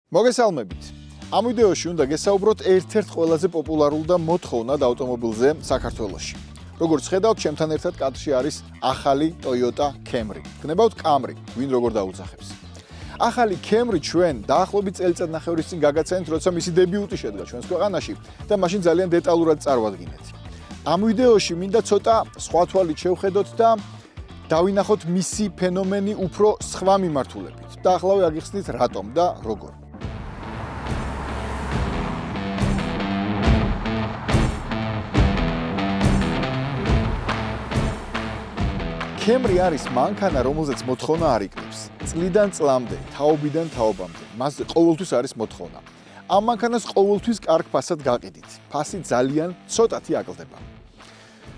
მოგესალმებით. Ამ ვიდეოში უნდა გესაუბროთ ერთ-ერთ ყველაზე პოპულარულ და მოთხოვნად ავტომობილზე საქართველოში. როგორც ხედავთ, ჩემთან ერთად კადრში არის ახალი Toyota Camry. გნებავთ Camry, ვინ როგორ დაუძახებს. ახალი Camry ჩვენ დაახლოებით წელიწადნახევრის წინ გაგაცანით, როცა მისი დებიუტი შედგა ჩვენს ქვეყანაში და მაშინ ძალიან დეტალურად წარვადგინეთ. ამ ვიდეოში მინდა ცოტა სხვა თვალით შევხედოთ და დავინახოთ მისი ფენომენი უფრო სხვა მიმართულებით. და ახლავე აგიხსნით რატომ და როგორ. Camry არის მანქანა, რომელზეც მოთხოვნა არ იკლებს. წლიდან წლამდე, თაობიდან თაობამდე. მასზე ყოველთვის არის მოთხოვნა. ამ მანქანას ყოველთვის კარგ ფასად გაყიდით. ფასი ძალიან ცოტათი აკლდება.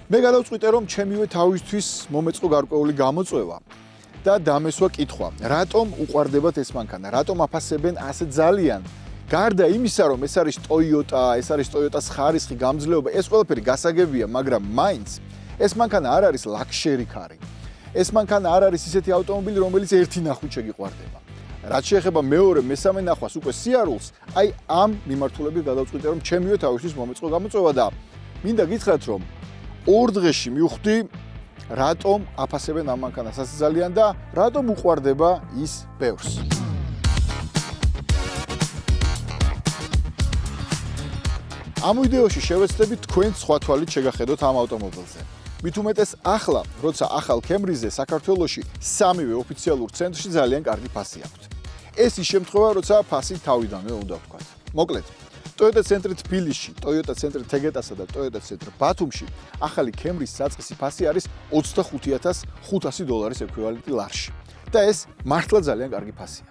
მე გადავწყვიტე, რომ ჩემივე თავისთვის მომეწყო გარკვეული გამოწვევა და დამესვა კითხვა, რატომ უყვარდებათ ეს მანქანა, რატომ აფასებენ ასე ძალიან? გარდა იმისა, რომ ეს არის Toyota, ეს არის Toyota-ს ხარისხი, გამძლეობა, ეს ყველაფერი გასაგებია, მაგრამ მაინც ეს მანქანა არ არის ლაქშერი კარი. ეს მანქანა არ არის ისეთი ავტომობილი, რომელიც ერთი ნახვით შეგიყვარდება. რაც შეეხება მეორე, მესამე ნახვას, უკვე სიარულს, აი ამ მიმართულებით გადავწყვიტე, რომ ჩემივე თავისთვის მომეწყო გამოწვევა და მინდა გითხრათ, რომ ორ დღეში მივხვდი, რატომ აფასებენ ამ მანქანას ასე ძალიან და რატომ უყვარდება ის ბევრს. ამ ვიდეოში შევეცდებით თქვენ სხვა თვალით შეგახედოთ ამ ავტომობილზე. მით უმეტეს ახლა, როცა ახალ Camry-ზე საქართველოში სამივე ოფიციალურ ცენტრში ძალიან კარგი ფასი აქვთ. ეს ის შემთხვევა, როცა ფასი თავიდანვე უნდა ვთქვათ. მოკლედ, Toyota ცენტრი თბილისში, Toyota ცენტრი თეგეტასა და Toyota ცენტრი ბათუმში ახალი Camry-ს საწყისი ფასი არის $25,500 ექვივალენტი ლარში. და ეს მართლა ძალიან კარგი ფასია.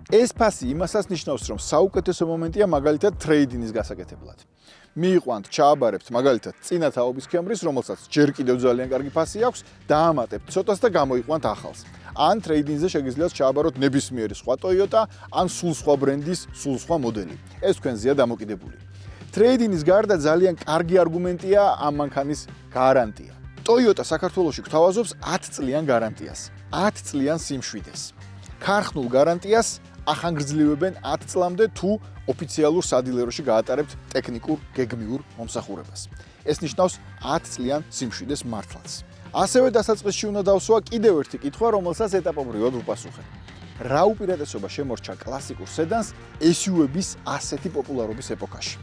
ეს ფასი იმასაც ნიშნავს, რომ საუკეთესო მომენტია მაგალითად ტრეიდინის გასაკეთებლად. მიიყვანთ, ჩააბარებთ მაგალითად წინა თაობის Camry-ს, რომელსაც ჯერ კიდევ ძალიან კარგი ფასი აქვს, დაამატებთ ცოტას და გამოიყვანთ ახალს. ან ტრეიდინზე შეგიძლიათ ჩააბაროთ ნებისმიერი სხვა Toyota, ან სულ სხვა ბრენდის, სულ სხვა მოდელი. ეს თქვენზეა დამოკიდებული. ტრეიდინის გარდა ძალიან კარგი არგუმენტია ამ მანქანის გარანტია. Toyota საქართველოში გვთავაზობს 10 წლიან გარანტიას, 10 წლიან სიმშვიდეს. ქარხნულ გარანტიას ახანგრძლივებენ 10 წლამდე თუ ოფიციალურ სადილეროში გაატარებთ ტექნიკურ გეგმიურ მომსახურებას. ეს ნიშნავს 10 წლიან სიმშვიდეს მართლაც. ასევე დასაწყისში უნდა დავსვა კიდევ ერთი კითხვა, რომელსაც ეტაპობრივად ვუპასუხებ. რა უპირატესობა შემორჩა კლასიკურ სედანს SUV-ების ასეთი პოპულარობის ეპოქაში?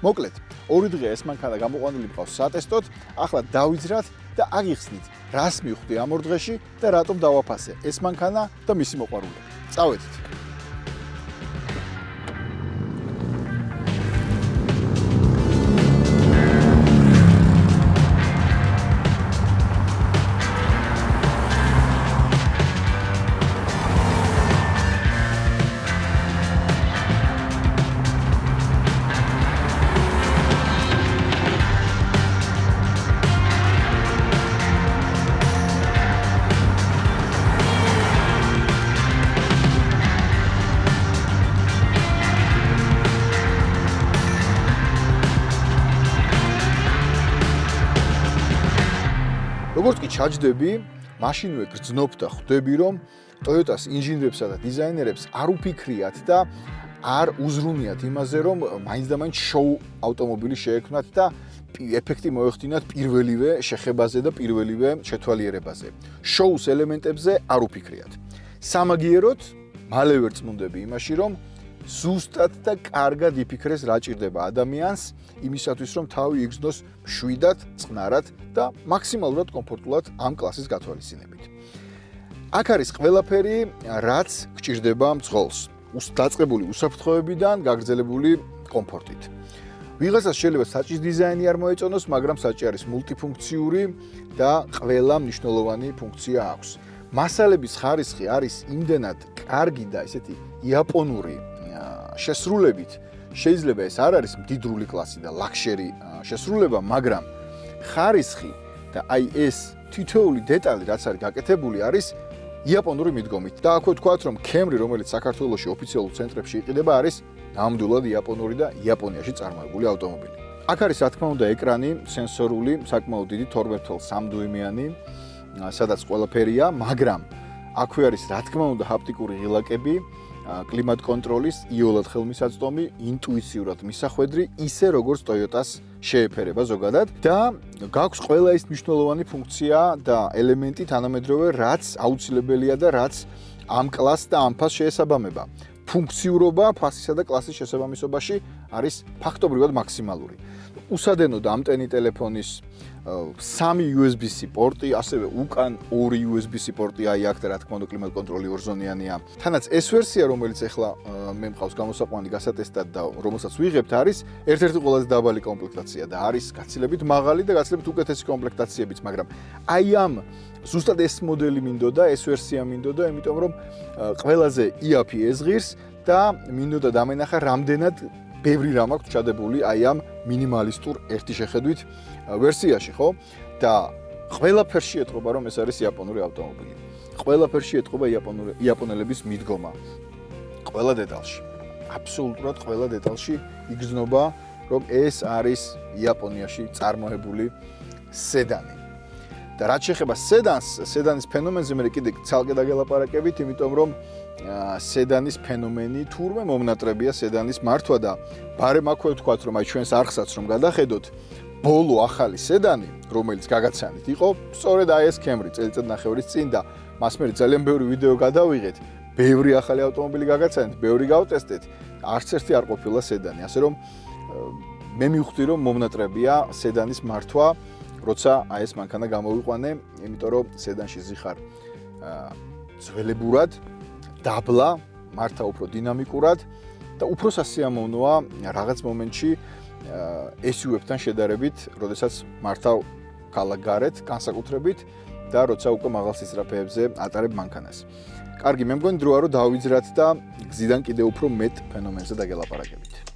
მოკლედ, ორი დღე ეს მანქანა გამოყვანილი მყავს სატესტოდ, ახლა დავიძრათ და აგიხსნით, რას მივხვდი ამ ორ დღეში და რატომ დავაფასე ეს მანქანა და მისი მოყვარულები. წავედით. როგორც კი ჩაჯდები, მაშინვე გრძნობ და ხვდები, რომ Toyota-s ინჟინრებსა და დიზაინერებს არ უფიქრიათ და არ უზრუნიათ იმაზე, რომ მაინც და მაინც შოუ ავტომობილი შეექმნათ და ეფექტი მოეხდინათ პირველივე შეხებაზე და პირველივე შეთვალიერებაზე. შოუს ელემენტებზე არ უფიქრიათ. სამაგიეროდ, მალე ვერ წმუნდები იმაში, რომ ზუსტად და კარგად იფიქრეს რა ჭირდება ადამიანს იმისათვის, რომ თავი იგრძნოს მშვიდად, წყნარად და მაქსიმალურად კომფორტულად ამ კლასის გათვალისწინებით. აქ არის ყველაფერი, რაც გჭირდება მძღოლს. დაწყებული უსაფრთხოებიდან გაგრძელებული კომფორტით. ვიღაცას შეიძლება საჭის დიზაინი არ მოეწონოს, მაგრამ საჭი არის მულტიფუნქციური და ყველა მნიშვნელოვანი ფუნქცია აქვს. მასალების ხარისხი არის იმდენად კარგი და ესეთი იაპონური შესრულებით, შეიძლება ეს არ არის მდიდრული კლასი და ლაქშერი შესრულება, მაგრამ ხარისხი და აი ეს თითოეული დეტალი, რაც არის გაკეთებული, არის იაპონური მიდგომით. და აქვე ვთქვათ, რომ Camry, რომელიც საქართველოში ოფიციალურ ცენტრებში იყიდება, არის ნამდვილად იაპონური და იაპონიაში წარმოებული ავტომობილი. აქ არის, რა თქმა უნდა, ეკრანი სენსორული, საკმაოდ დიდი 12.3 დუიმიანი, სადაც ყველაფერია, მაგრამ აქვე არის, რა თქმა უნდა, ჰაპტიკური ღილაკები, კლიმატ კონტროლის იოლად ხელმისაწვდომი, ინტუიციურად მისახვედრი, ისე როგორც Toyota-ს შეეფერება ზოგადად და გაქვს ყველა ის მნიშვნელოვანი ფუნქცია და ელემენტი თანამედროვე, რაც აუცილებელია და რაც ამ კლასს და ამ ფასს შეესაბამება. ფუნქციურობა ფასისა და კლასის შესაბამისობაში არის ფაქტობრივად მაქსიმალური. უსადენოდ ამტენი ტელეფონის 3 USB-C პორტი, ასევე უკან 2 USB-C პორტი აი აქ და რა თქმა უნდა კლიმატ კონტროლი ორზონიანია. თანაც ეს ვერსია, რომელიც ახლა მე მყავს გამოსაყვანი გასატესტად და რომელსაც ვიღებთ, არის ერთ-ერთი ყველაზე დაბალი კომპლექტაცია და არის გაცილებით მაღალი და გაცილებით უკეთესი კომპლექტაციებიც, მაგრამ აი ამ ზუსტად ეს მოდელი მინდოდა, ეს ვერსია მინდოდა, იმიტომ რომ ყველაზე იაფი ეზღირს და მინდოდა დამენახა რამდენად ბევრი რამ აქვს ჩადებული აი ამ მინიმალისტურ ერთი შეხედვით ვერსიაში, ხო? და ყველაფერში ეტყობა რომ ეს არის იაპონური ავტომობილი. ყველაფერში ეტყობა იაპონელების მიდგომა. ყველა დეტალში. აბსოლუტურად ყველა დეტალში იგრძნობა რომ ეს არის იაპონიაში წარმოებული სედანი. და რაც შეეხება სედანის ფენომენზე მე კიდე ცალკე დაგელაპარაკებით, იმიტომ რომ სედანის ფენომენი თურმე მომნატრებია სედანის მართვა და ბარემ აქვე ვთქვათ რომ აი ჩვენს არხსაც რომ გადახედოთ ბოლო ახალი სედანი რომელიც გაგაცანით იყო სწორედ აი ეს Camry წელიწადნახევრის წინ და მას მე ძალიან ბევრი ვიდეო გადავიღეთ ბევრი ახალი ავტომობილი გაგაცანით ბევრი გავტესტეთ არც ერთი არ ყოფილა სედანი ასე რომ მე მივხვდი რომ მომნატრებია სედანის მართვა როცა აი ეს მანქანა გამოვიყვანე იმიტომ რომ სედანში ზიხარ ძველებურად დაბლა, მართა უფრო დინამიკურად და უფრო სასიამოვნოა რაღაც მომენტში SUV-თან შედარებით, როდესაც მართავ ქალაქ გარეთ, განსაკუთრებით და როცა უკვე მაღალ სისწრაფეებზე ატარებ მანქანას. კარგი, მე მგონი დროა რომ დავიძრათ და გზიდან კიდევ უფრო მეტ ფენომენზე დაგელაპარაკებით.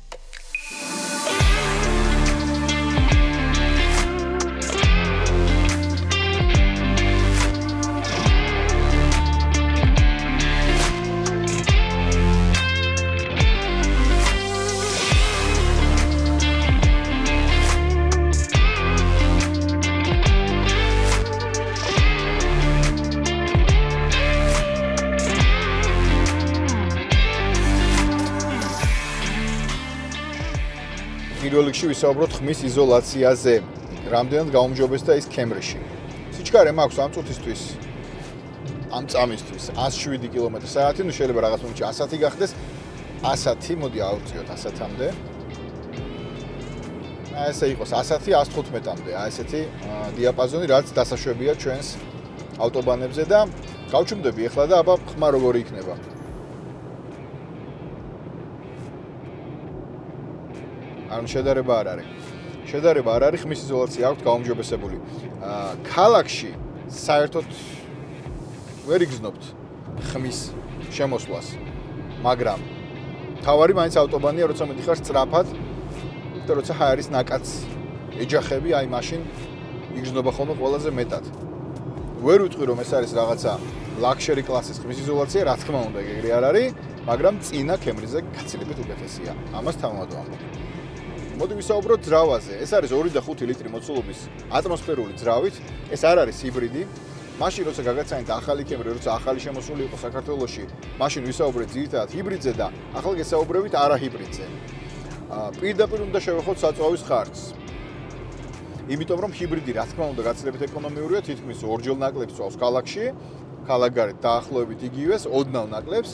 პირველ რიგში ვისაუბროთ ხმის იზოლაციაზე. რამდენად გაუმჯობესდა ის Camry-ში. სიჩქარე მაქვს ამ წუთისთვის, ამ წამისთვის 107 კმ/სთ, ნუ შეიძლება რაღაც მომენტში 100 გახდეს. 100, მოდი ავწიოთ 100-მდე. აი ესე იყოს 100, 115-მდე. აი ესეთი დიაპაზონი, რაც დასაშვებია ჩვენს ავტობანებზე და გავჩუმდები ახლა და აბა ხმა როგორი იქნება. ან შედარება არ არის. შედარება არ არის, ხმის იზოლაცია აქვს გაუმჯობესებული. ქალაქში საერთოდ ვერ იგრძნობთ ხმის შემოსვლას. მაგრამ თავარი მაინც ავტობანია, როცა მიდიხარ სწრაფად და როცა არის ნაკაც ეჯახები, აი მაშინ იგრძნობა ხოლმე ყველაზე მეტად. ვერ ვიტყვი რომ ეს არის რაღაცა ლაქშერი კლასის ხმის იზოლაცია, რა თქმა უნდა, ეგრე არ არის, მაგრამ წინა Camry-ზე გაცილებით უკეთესია. ამას თავად ვამბობ. მოდი ვისაუბროთ ძრავაზე. ეს არის 2.5 ლიტრი მოცულობის ატმოსფერული ძრავით. ეს არ არის ჰიბრიდი. მაშინ როცა გაგაცანით ახალი Camry, როცა ახალი შემოსული იყო საქართველოში, მაშინ ვისაუბრეთ ძირითადად ჰიბრიდზე და ახლა გესაუბრებით არა ჰიბრიდზე. პირდაპირ უნდა შევეხოთ საწვავის ხარჯს. იმიტომ რომ ჰიბრიდი რა თქმა უნდა გაცილებით ეკონომიურია, თითქმის ორჯერ ნაკლებს წავს ქალაქში, ქალაქგარეთ დაახლოებით იგივეს, ოდნავ ნაკლებს.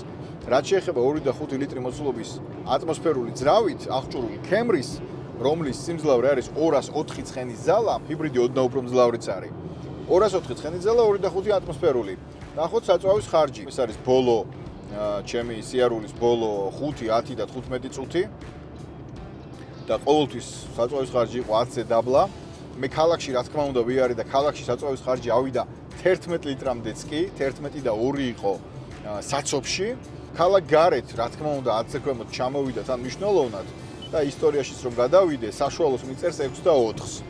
რაც შეეხება 2.5 ლიტრი მოცულობის ატმოსფერული ძრავით აღჭურვილი Camry-ს, რომლის სიმძლავრე არის 204 ცხენის ზალა, ჰიბრიდი ოდნავ უფრო მძლავრიც არის. 204 ცხენის ზალა, 2.5 ატმოსფერული. ნახოთ საწვავის ხარჯი. ეს არის ბოლო ჩემი სიარულის ბოლო 5, 10 და 15 წუთი. და ყოველთვის საწვავის ხარჯი იყო 10-ზე დაბლა. მე ქალაქში რა თქმა უნდა ვიარე და ქალაქში საწვავის ხარჯი ავიდა 11 ლიტრამდეც კი, 11 და 2 იყო საცობში. ქალაქ გარეთ რა თქმა უნდა 10-ზე ქვემოთ ჩამოვიდა თან მნიშვნელოვნად და ისტორიაშიც რომ გადავიდე, საშუალოს მიწერს 6 და 4-ს.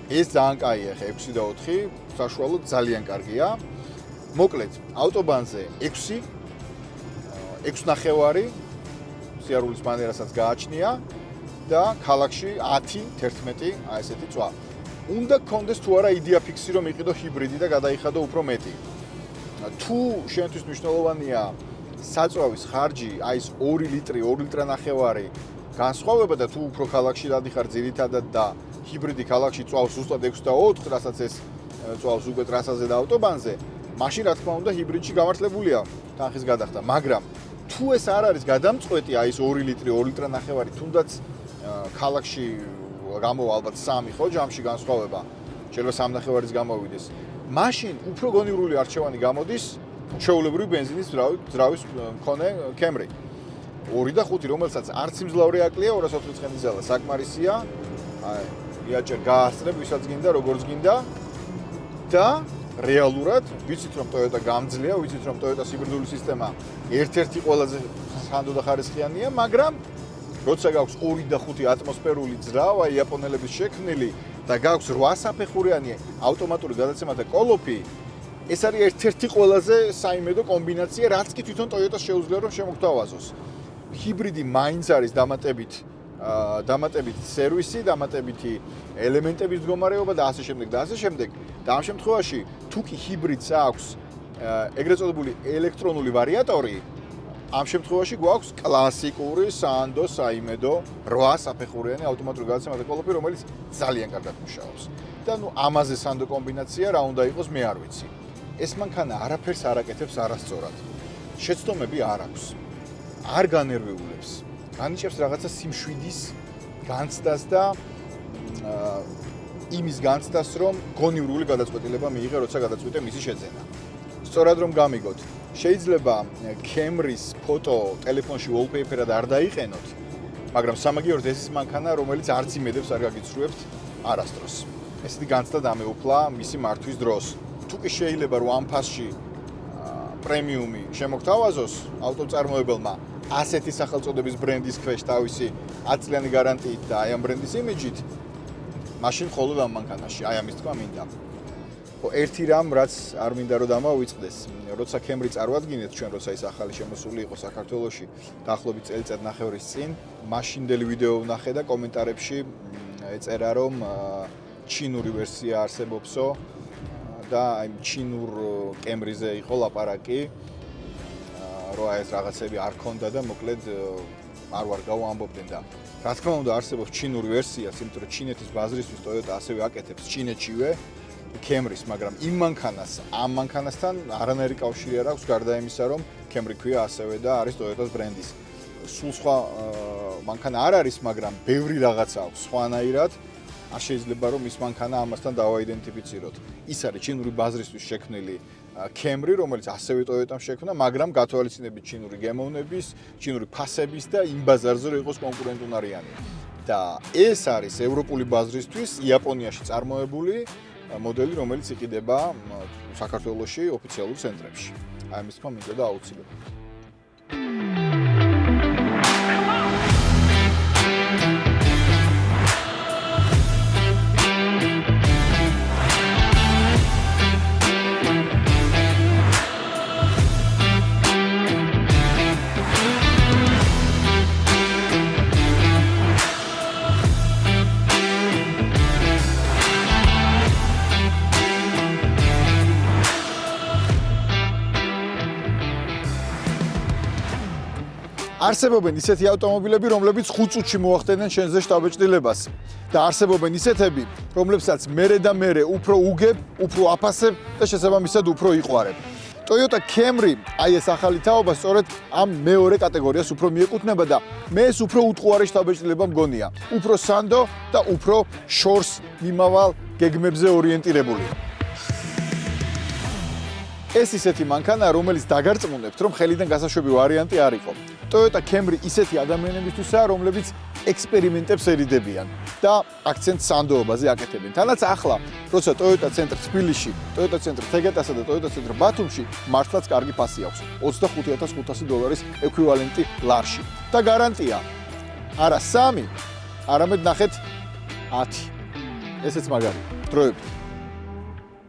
ეს ძალიან კაია ხა 6 და 4, საშუალოდ ძალიან კარგია. მოკლედ, ავტობანზე 6 ნახევარი სიარულის მანერასაც გააჩნია და ქალაქში 10, 11, აი ესეთი წვა. უნდა გქონდეს თუ არა იდეა ფიქსი რომ იყიდო ჰიბრიდი და გადაიხადო უფრო მეტი. თუ შენთვის მნიშვნელოვანია საწვავის ხარჯი, აი ეს 2 ლიტრი, 2 ლიტრანახევარი განსხვავება და თუ უფრო ქალაქში დადიხარ ძირითადად და ჰიბრიდი ქალაქში წვავს ზუსტად 6 და 4, რასაც ეს წვავს უკვე ტრასაზე და ავტობანზე, მაშინ რა თქმა უნდა ჰიბრიდში გამართლებულია თანხის გადახდა, მაგრამ თუ ეს არ არის გადამწყვეტი, აი ეს 2 ლიტრი, 2 ლიტრანახევარი, თუნდაც ქალაქში გამოვა ალბათ 3 ხო, ჯამში განსხვავება, შეიძლება 3.5-ის გამოვიდეს. მაშინ უფრო გონივრული არჩევანი გამოდის ჩვეულებრივი ბენზინის ძრავის მქონე Camry. 2 და 5, რომელსაც არც იმძლავრი აკლია 204 ცხენისძალა, საკმარისია. აი, იაჭერ გაასწრებ, ვისაც გინდა, როგორც გინდა. და რეალურად ვიცით რომ Toyota გამძლეა, ვიცით რომ Toyota ჰიბრიდული სისტემა ერთ-ერთი ყველაზე სანდო და ხარისხიანია, მაგრამ როცა გაქვს 2 და 5 ატმოსფერული ძრავა, იაპონელების შექმნილი და გაქვს 8 საფეხურიანი ავტომატური გადაცემათა კოლოფი, ეს არის ერთ-ერთი ყველაზე საიმედო კომბინაცია, რაც კი თვითონ Toyota-ს შეუძლია რომ შემოგთავაზოს. ჰიბრიდი მაინც არის დამატებით სერვისი, დამატებითი ელემენტების მდგომარეობა და ასე შემდეგ და ასე შემდეგ. და ამ შემთხვევაში თუ კი ჰიბრიდს აქვს ეგრეთ წოდებული ელექტრონული ვარიატორი, ამ შემთხვევაში გვაქვს კლასიკური სანდო საიმედო 8 საფეხურიანი ავტომატური გადაცემათა კოლოფი, რომელიც ძალიან კარგად მუშაობს. და ნუ ამაზე სანდო კომბინაცია რა უნდა იყოს, მე არ ვიცი. ეს მანქანა არაფერს არ აკეთებს არასწორად. შეცდომები არ აქვს. არ განერვეულებს. განიჭებს რაღაცა სიმშვიდის განცდას და იმის განცდას, რომ გონივრული გადაწყვეტილება მიიღე, როცა გადაწყვიტე მისი შეძენა. სწორად რომ გამიგოთ, შეიძლება Camry-ს ფოტო ტელეფონში wallpaper-ად არ დაიყენოთ, მაგრამ სამაგიეროდ ეს ის მანქანა, რომელიც არც იმედებს არ გაგიცრუებთ არასდროს. ესეთი განცდა დამეუფლა მისი მართვის დროს. თუ კი შეიძლება რომ ამ ფასში პრემიუმი შემოგთავაზოს ავტომწარმოებელმა ასეთი სახელწოდების ბრენდის ქვეშ თავისი 10 წლიანი გარანტიით და აი ამ ბრენდის იმიჯით, მაშინ მხოლოდ ამ მანქანაში, აი ამის თქვა მინდა. ხო, ერთი რამ, რაც არ მინდა რომ დამავიწყდეს, როცა Camry წარვადგინეთ ჩვენ, როცა ის ახალი შემოსული იყო საქართველოში, დაახლოებით წელიწად ნახევრის წინ, მაშინდელი ვიდეო ვნახე და კომენტარებში ეწერა რომ ჩინური ვერსია არსებობსო და აი ჩინურ Camry-ზე იყო ლაპარაკი, რომ ეს რაღაცები არ ქონდა და მოკლედ არ ვარ გავამბობდნენ და რა თქმა უნდა არსებობს ჩინური ვერსიაც, იმიტომ რომ ჩინეთის ბაზრისთვის Toyota ასევე აკეთებს ჩინეთშივე Camry-ს, მაგრამ იმ მანქანას, ამ მანქანასთან არანაირი კავშირი არ აქვს, გარდა იმისა, რომ Camry ქვია ასევე და არის Toyota-ს ბრენდის. სულ სხვა მანქანა არ არის, მაგრამ ბევრი რაღაცა აქვს სხვანაირად. არ შეიძლება რომ ის მანქანა ამასთან დავაიდენტიფიციროთ. ის არის ჩინური ბაზრისთვის შექმნილი Camry, რომელიც ასევე Toyota-მ შექმნა, მაგრამ გათვალისწინებით ჩინური გემოვნების, ჩინური ფასების და იმ ბაზარზე რომ იყოს კონკურენტუნარიანი. და ეს არის ევროპული ბაზრისთვის იაპონიაში წარმოებული მოდელი, რომელიც იყიდება საქართველოში ოფიციალურ ცენტრებში. აი ამის თქმა მინდა და აუცილებლად. არსებობენ ისეთი ავტომობილები, რომლებიც 5 წუთში მოახდენენ შენზე შთაბეჭდილებას და არსებობენ ისეთები, რომლებსაც მერე და მერე უფრო უგებ, უფრო აფასებ და შესაბამისად უფრო იყვარებ. Toyota Camry, აი ეს ახალი თაობა სწორედ ამ მეორე კატეგორიას უფრო მიეკუთვნება და მე ეს უფრო უტყუარი შთაბეჭდილება მგონია. უფრო სანდო და უფრო შორს მიმავალ გეგმებზე ორიენტირებული. ეს ისეთი მანქანა, რომელიც დაგარწმუნებთ, რომ ხელიდან გასაშვები ვარიანტი არ იყო. Toyota Camry ისეთი ადამიანებისთვისაა, რომლებიც ექსპერიმენტებს ერიდებიან და აქცენტს სანდოობაზე აკეთებენ. თანაც ახლა, როცა Toyota ცენტრ თბილისში, Toyota ცენტრ თეგეტასა და Toyota ცენტრ ბათუმში მართლაც კარგი ფასი აქვს. $25,500 ეკვივალენტი ლარში. და გარანტია არა 3, არამედ ნახეთ 10. ესეც მაგარი. დროებით.